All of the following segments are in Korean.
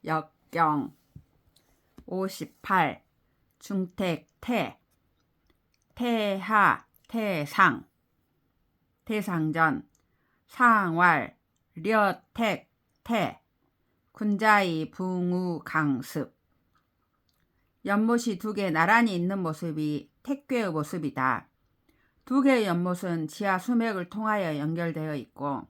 역경 58 중택 태 태하 태상 태상전 상왈 려택 태 군자이 붕우 강습 연못이 두 개 나란히 있는 모습이 택괴의 모습이다. 두 개의 연못은 지하 수맥을 통하여 연결되어 있고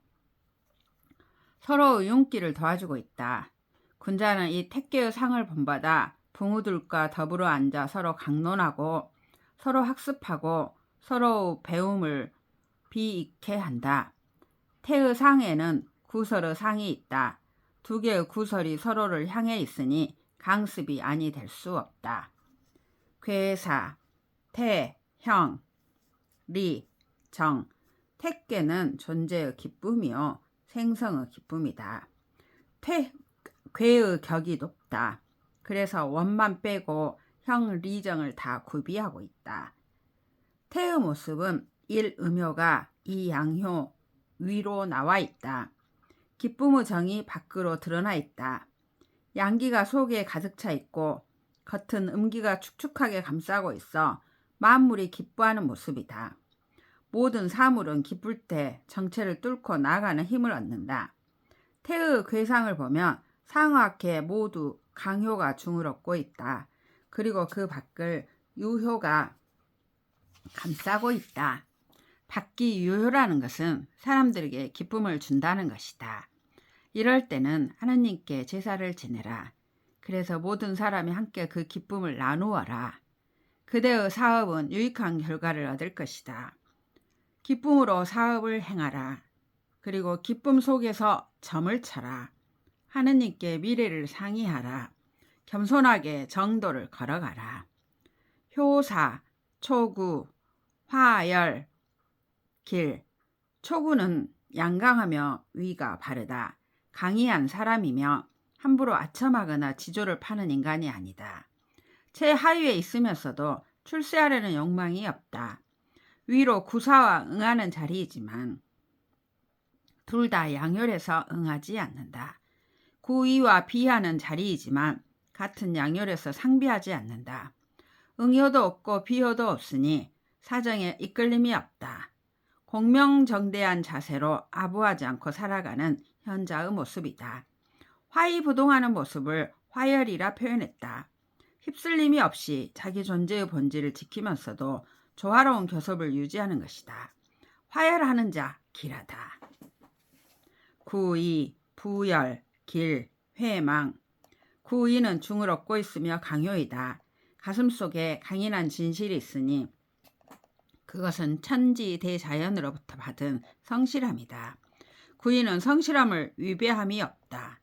서로의 윤기를 도와주고 있다. 군자는 이 택괴의 상을 본받아 붕우들과 더불어 앉아 서로 강론하고 서로 학습하고 서로 배움을 비익게 한다. 태의 상에는 구설의 상이 있다. 두 개의 구설이 서로를 향해 있으니 강습이 아니 될 수 없다. 괴사, 태, 형, 리, 정, 택괴는 존재의 기쁨이요 생성의 기쁨이다. 괴의 격이 높다. 그래서 원만 빼고 형, 리정을 다 구비하고 있다. 태의 모습은 일음효가 이양효 위로 나와 있다. 기쁨의 정이 밖으로 드러나 있다. 양기가 속에 가득 차 있고 겉은 음기가 축축하게 감싸고 있어 만물이 기뻐하는 모습이다. 모든 사물은 기쁠 때 정체를 뚫고 나아가는 힘을 얻는다. 태의 괴상을 보면 상하계 모두 강효가 중을 얻고 있다. 그리고 그 밖을 유효가 감싸고 있다. 밖이 유효라는 것은 사람들에게 기쁨을 준다는 것이다. 이럴 때는 하느님께 제사를 지내라. 그래서 모든 사람이 함께 그 기쁨을 나누어라. 그대의 사업은 유익한 결과를 얻을 것이다. 기쁨으로 사업을 행하라. 그리고 기쁨 속에서 점을 쳐라. 하느님께 미래를 상의하라. 겸손하게 정도를 걸어가라. 효사, 초구, 화열, 길. 초구는 양강하며 위가 바르다. 강의한 사람이며 함부로 아첨하거나 지조를 파는 인간이 아니다. 최하위에 있으면서도 출세하려는 욕망이 없다. 위로 구사와 응하는 자리이지만 둘 다 양열해서 응하지 않는다. 구위와 비하는 자리이지만 같은 양열에서 상비하지 않는다. 응효도 없고 비효도 없으니 사정에 이끌림이 없다. 공명정대한 자세로 아부하지 않고 살아가는 현자의 모습이다. 화이부동하는 모습을 화열이라 표현했다. 휩쓸림이 없이 자기 존재의 본질을 지키면서도 조화로운 교섭을 유지하는 것이다. 화열하는 자 길하다. 구의, 부열, 길, 회망. 구의는 중을 얻고 있으며 강효이다. 가슴속에 강인한 진실이 있으니 그것은 천지 대자연으로부터 받은 성실함이다. 구의는 성실함을 위배함이 없다.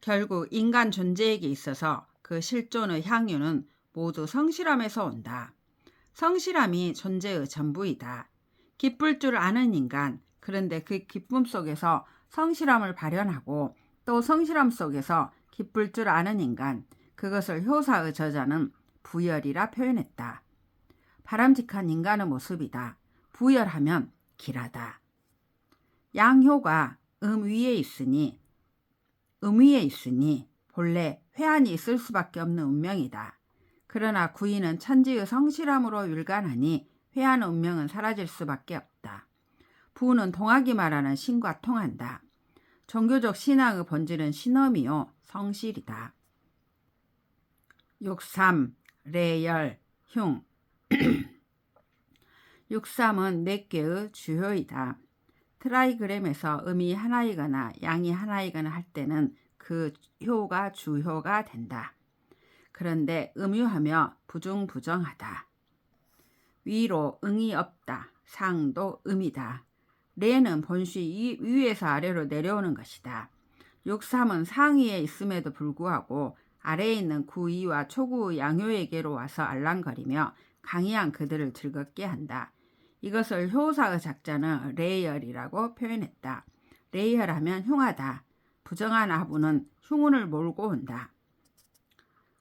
결국 인간 존재에게 있어서 그 실존의 향유는 모두 성실함에서 온다. 성실함이 존재의 전부이다. 기쁠 줄 아는 인간, 그런데 그 기쁨 속에서 성실함을 발현하고 또 성실함 속에서 기쁠 줄 아는 인간, 그것을 효사의 저자는 부열이라 표현했다. 바람직한 인간의 모습이다. 부열하면 길하다. 양효가 음위에 있으니 본래 회한이 있을 수밖에 없는 운명이다. 그러나 구의는 천지의 성실함으로 율간하니 회한 운명은 사라질 수밖에 없다. 부는 동학이 말하는 신과 통한다. 종교적 신앙의 본질은 신엄이요 성실이다. 63. 레열, 흉. 63은 넷개의 주효이다. 트라이그램에서 음이 하나이거나 양이 하나이거나 할 때는 그 효가 주효가 된다. 그런데 음유하며 부중부정하다. 위로 응이 없다. 상도 음이다. 레는 본시 위에서 아래로 내려오는 것이다. 63은 상위에 있음에도 불구하고 아래에 있는 구위와 초구의 양효에게로 와서 알랑거리며 강의한 그들을 즐겁게 한다. 이것을 효사의 작자는 레열이라고 표현했다. 레열하면 흉하다. 부정한 아부는 흉운을 몰고 온다.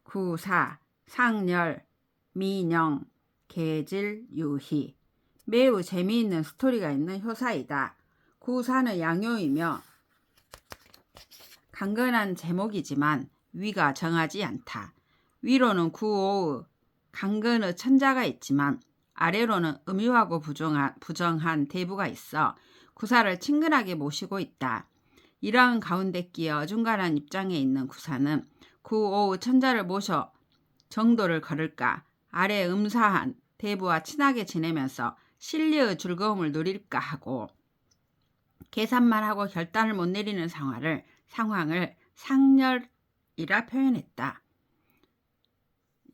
구사, 상열, 민영, 계질, 유희. 매우 재미있는 스토리가 있는 효사이다. 구사는 양효이며 강건한 제목이지만 위가 정하지 않다. 위로는 구오의 강건의 천자가 있지만 아래로는 음유하고 부정한 대부가 있어 구사를 친근하게 모시고 있다. 이러한 가운데 끼어 어중간한 입장에 있는 구사는 구오의 천자를 모셔 정도를 걸을까, 아래 음사한 대부와 친하게 지내면서 신리의 즐거움을 누릴까 하고 계산만 하고 결단을 못 내리는 상황을 상렬이라 표현했다.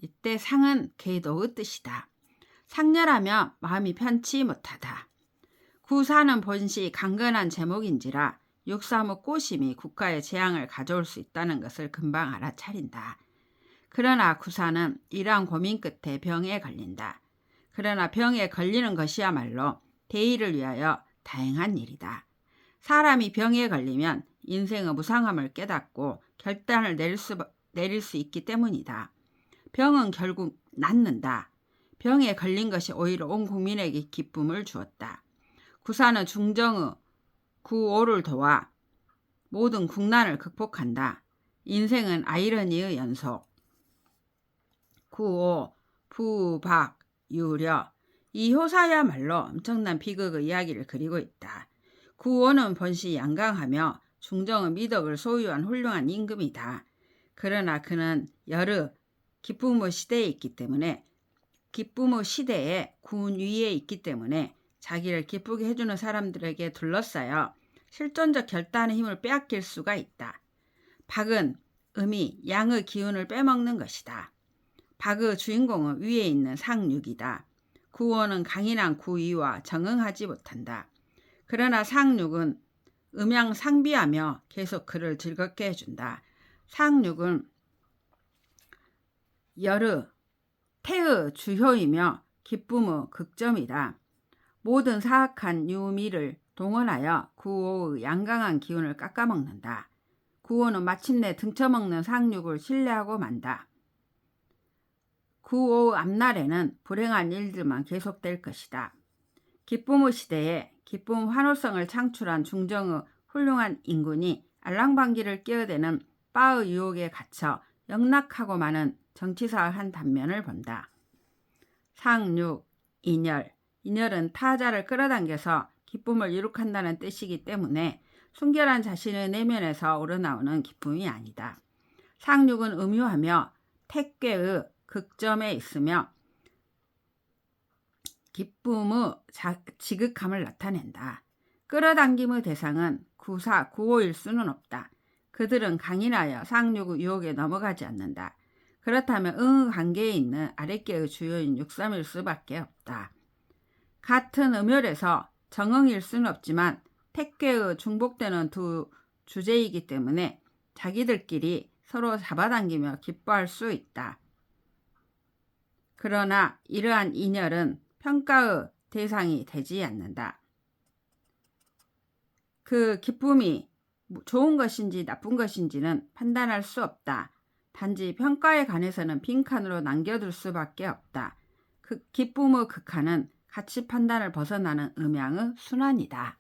이때 상은 계도의 뜻이다. 상렬하며 마음이 편치 못하다. 구사는 본시 강건한 제목인지라 육삼의 꼬심이 국가의 재앙을 가져올 수 있다는 것을 금방 알아차린다. 그러나 구사는 이러한 고민 끝에 병에 걸린다. 그러나 병에 걸리는 것이야말로 대의를 위하여 다행한 일이다. 사람이 병에 걸리면 인생의 무상함을 깨닫고 결단을 내릴 수 있기 때문이다. 병은 결국 낫는다. 병에 걸린 것이 오히려 온 국민에게 기쁨을 주었다. 구사는 중정의 구오를 도와 모든 국난을 극복한다. 인생은 아이러니의 연속. 구오, 부박, 유려. 이 효사야말로 엄청난 비극의 이야기를 그리고 있다. 구오는 본시 양강하며 중정의 미덕을 소유한 훌륭한 임금이다. 그러나 그는 여러 기쁨의 시대에 있기 때문에 기쁨의 시대에 군 위에 있기 때문에 자기를 기쁘게 해주는 사람들에게 둘러싸여 실존적 결단의 힘을 빼앗길 수가 있다. 박은 음이 양의 기운을 빼먹는 것이다. 박의 주인공은 위에 있는 상륙이다. 구오는 강인한 구위와 정응하지 못한다. 그러나 상륙은 음양상비하며 계속 그를 즐겁게 해준다. 상륙은 열의 태의 주효이며 기쁨의 극점이다. 모든 사악한 유미를 동원하여 구오의 양강한 기운을 깎아먹는다. 구오는 마침내 등쳐먹는 상륙을 신뢰하고 만다. 구오의 앞날에는 불행한 일들만 계속될 것이다. 기쁨의 시대에 기쁨 환호성을 창출한 중정의 훌륭한 인군이 알랑방귀를 끼어대는 빠의 유혹에 갇혀 영락하고 마는 정치사의 한 단면을 본다. 상륙, 인열. 인열은 타자를 끌어당겨서 기쁨을 이룩한다는 뜻이기 때문에 순결한 자신의 내면에서 우러나오는 기쁨이 아니다. 상륙은 음유하며 택괴의 극점에 있으며 기쁨의 지극함을 나타낸다. 끌어당김의 대상은 구사, 구오일 수는 없다. 그들은 강인하여 상륙의 유혹에 넘어가지 않는다. 그렇다면 응의 관계에 있는 아랫계의 주요인 육삼일 수밖에 없다. 같은 음열에서 정응일 수는 없지만 택괴의 중복되는 두 주제이기 때문에 자기들끼리 서로 잡아당기며 기뻐할 수 있다. 그러나 이러한 인열은 평가의 대상이 되지 않는다. 그 기쁨이 좋은 것인지 나쁜 것인지는 판단할 수 없다. 단지 평가에 관해서는 빈칸으로 남겨둘 수밖에 없다. 그 기쁨의 극한은 가치 판단을 벗어나는 음양의 순환이다.